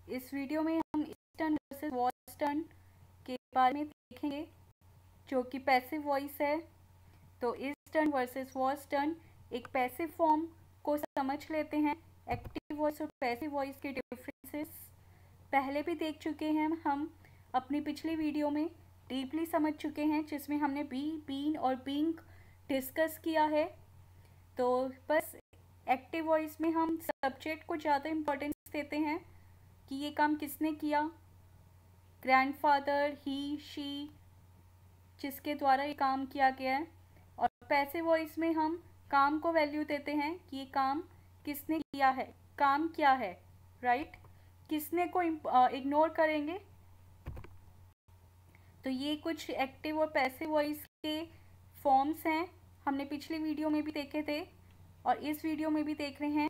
इस वीडियो में हम ईस्टर्न वर्सेस वेस्टर्न के बारे में देखेंगे, जो कि पैसिव वॉइस है। तो ईस्टर्न वर्सेस वेस्टर्न एक पैसिव फॉर्म को समझ लेते हैं। एक्टिव वॉइस और पैसिव वॉइस के डिफरेंसेस पहले भी देख चुके हैं हम अपनी पिछली वीडियो में, डीपली समझ चुके हैं, जिसमें हमने बी, बीन और बीइंग डिस्कस किया है। तो बस एक्टिव वॉइस में हम सब्जेक्ट को ज़्यादा इम्पोर्टेंस देते हैं कि ये काम किसने किया, ग्रैंडफादर, ही, शी, जिसके द्वारा ये काम किया गया है। और पैसिव वॉइस में हम काम को वैल्यू देते हैं कि ये काम किसने किया है, काम क्या है, राइट। किसने को इग्नोर करेंगे। तो ये कुछ एक्टिव और पैसिव वॉइस के फॉर्म्स हैं, हमने पिछली वीडियो में भी देखे थे और इस वीडियो में भी देख रहे हैं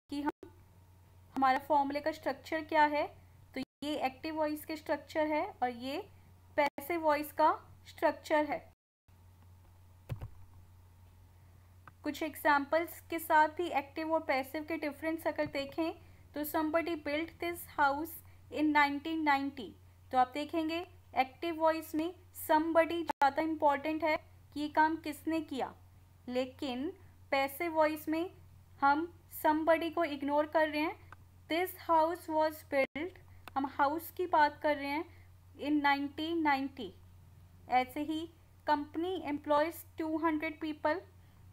कि हमारा फॉर्मूले का स्ट्रक्चर क्या है। तो ये एक्टिव वॉइस के स्ट्रक्चर है और ये पैसिव वॉइस का स्ट्रक्चर है। कुछ एग्जाम्पल्स के साथ भी एक्टिव और पैसिव के डिफरेंस अगर देखें तो somebody built this house in 1990। तो आप देखेंगे एक्टिव वॉइस में somebody ज़्यादा इम्पॉर्टेंट है कि ये काम किसने किया, लेकिन पैसिव वॉइस में हम somebody को इग्नोर कर रहे हैं। दिस हाउस वॉज बिल्ड, हम हाउस की बात कर रहे हैं, इन 1990। ऐसे ही कंपनी एम्प्लॉयज 200 पीपल,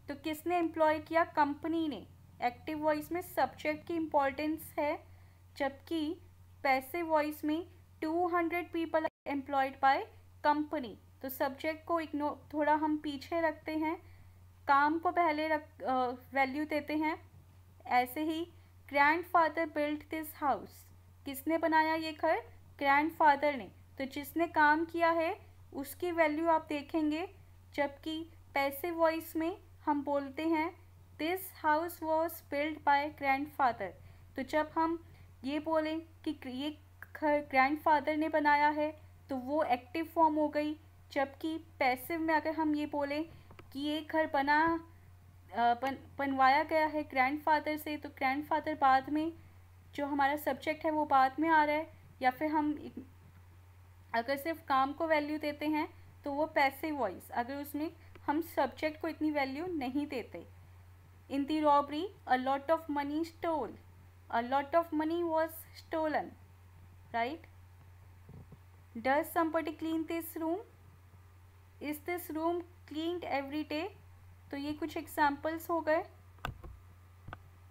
तो किसने एम्प्लॉय किया, कंपनी ने। एक्टिव वॉइस में सब्जेक्ट की इम्पोर्टेंस है, जबकि पैसिव वॉइस में 200 पीपल एम्प्लॉयड बाय कंपनी। तो सब्जेक्ट को इग्नोर, थोड़ा हम पीछे रखते हैं, काम को पहले वैल्यू देते हैं। ऐसे ही ग्रैंडफादर बिल्ट दिस हाउस, किसने बनाया ये घर, ग्रैंडफादर ने। तो जिसने काम किया है उसकी वैल्यू आप देखेंगे, जबकि पैसिव वॉइस में हम बोलते हैं this house was build by grandfather. तो जब हम ये बोलें कि ये घर ग्रैंडफादर ने बनाया है तो वो एक्टिव फॉर्म हो गई, जबकि पैसिव में अगर हम ये बोलें कि ये घर बनवाया गया है ग्रैंडफादर से, तो ग्रैंडफादर बाद में, जो हमारा सब्जेक्ट है वो बाद में आ रहा है। या फिर हम अगर सिर्फ काम को वैल्यू देते हैं तो वो पैसिव वॉइस, अगर उसमें हम सब्जेक्ट को इतनी वैल्यू नहीं देते। In the robbery a lot of money stole, a lot of money was stolen, right. Does somebody clean this room, is this room cleaned every day. तो ये कुछ एग्जाम्पल्स हो गए।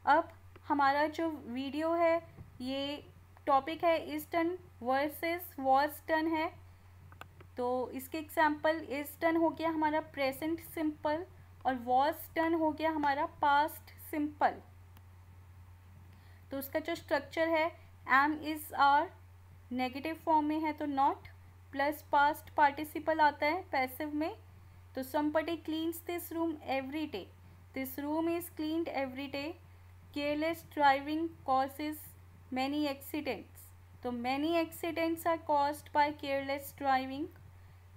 अब हमारा जो वीडियो है, ये टॉपिक है ईस्टर्न वर्सेस वेस्टर्न है। तो इसके एग्जाम्पल ईस्टर्न हो गया हमारा प्रेजेंट सिंपल और वेस्टर्न हो गया हमारा पास्ट सिंपल। तो उसका जो स्ट्रक्चर है, am is are negative form में है तो नॉट, प्लस पास्ट पार्टिसिपल आता है पैसिव में। तो somebody cleans this room every day, this room is cleaned every day। careless driving causes many accidents, तो many accidents are caused by careless driving।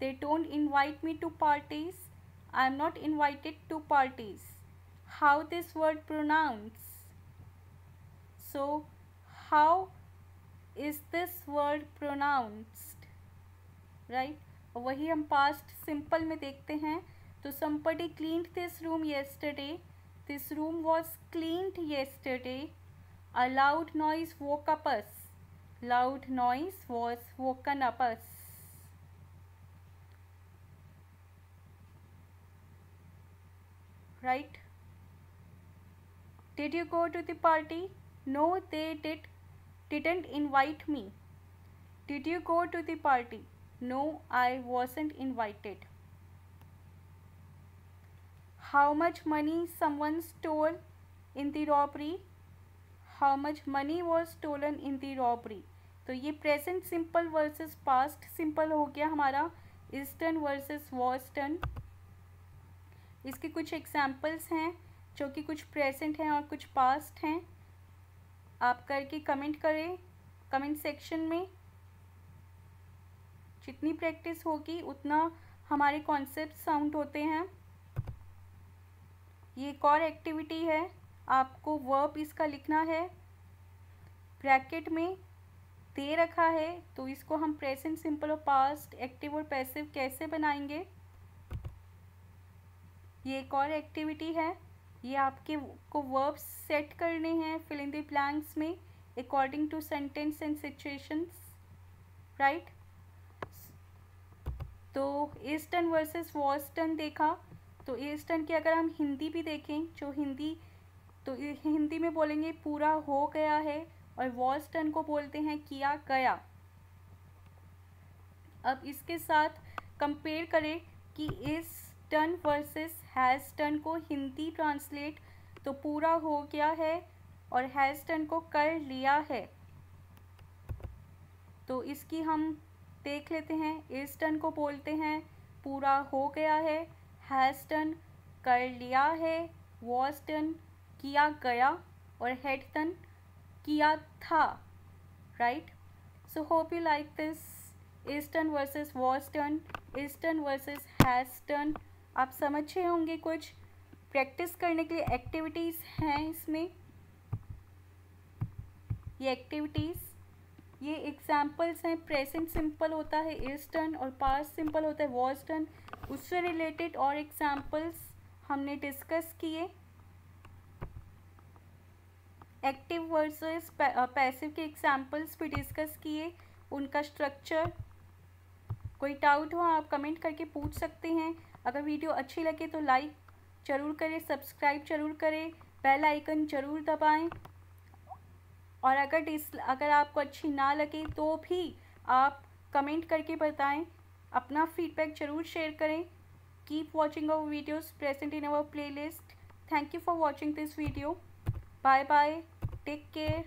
they don't invite me to parties, I am not invited to parties। how this word pronounced, so how is this word pronounced, right। और वही हम past simple में देखते हैं। तो somebody cleaned this room yesterday, this room was cleaned yesterday। a loud noise woke up us, loud noise was woken up us, right। did you go to the party, no they didn't invite me। did you go to the party, no I wasn't invited। how much money someone stole in the robbery, how much money was stolen in the robbery। तो ये present simple versus past simple हो गया हमारा eastern versus western. इसके कुछ examples हैं जो कि कुछ प्रेजेंट हैं और कुछ पास्ट हैं। आप करके कमेंट करें कमेंट सेक्शन में। जितनी प्रैक्टिस होगी उतना हमारे कॉन्सेप्ट साउंड होते हैं। ये एक और एक्टिविटी है, आपको वर्ब इसका लिखना है ब्रैकेट में दे रखा है, तो इसको हम प्रेजेंट सिंपल और पास्ट एक्टिव और पैसिव कैसे बनाएंगे। ये एक और एक्टिविटी है, ये आपके को वर्ब्स सेट करने हैं फिल इन द ब्लैंक्स में according to sentence and situations, right. तो is done versus was done देखा, तो इज डन की अगर हम हिंदी भी देखें, जो हिंदी में बोलेंगे पूरा हो गया है, और वॉज डन को बोलते हैं किया गया। अब इसके साथ कंपेयर करें कि is done versus has done को हिंदी ट्रांसलेट, तो पूरा हो गया है और हैज़ डन को कर लिया है। तो इसकी हम देख लेते हैं, इज डन को बोलते हैं पूरा हो गया है, हैज़ डन कर लिया है, वॉज डन किया गया, और हैड डन किया था, right. So hope you like this is done versus was done, is done versus has done. आप समझे होंगे, कुछ प्रैक्टिस करने के लिए एक्टिविटीज़ हैं इसमें। ये एक्टिविटीज़, ये एग्जाम्पल्स हैं। प्रेजेंट सिंपल होता है इज डन और पास्ट सिंपल होता है वॉज डन, उससे रिलेटेड और एग्जाम्पल्स हमने डिस्कस किए। एक्टिव वर्सेस पैसिव के एग्जाम्पल्स भी डिस्कस किए, उनका स्ट्रक्चर। कोई डाउट हो आप कमेंट करके पूछ सकते हैं। अगर वीडियो अच्छी लगे तो लाइक ज़रूर करें, सब्सक्राइब ज़रूर करें, बेल आइकन ज़रूर दबाएं, और अगर आपको अच्छी ना लगे तो भी आप कमेंट करके बताएं, अपना फीडबैक ज़रूर शेयर करें। Keep watching our videos present in our playlist. Thank you for watching this video. Bye bye, take care.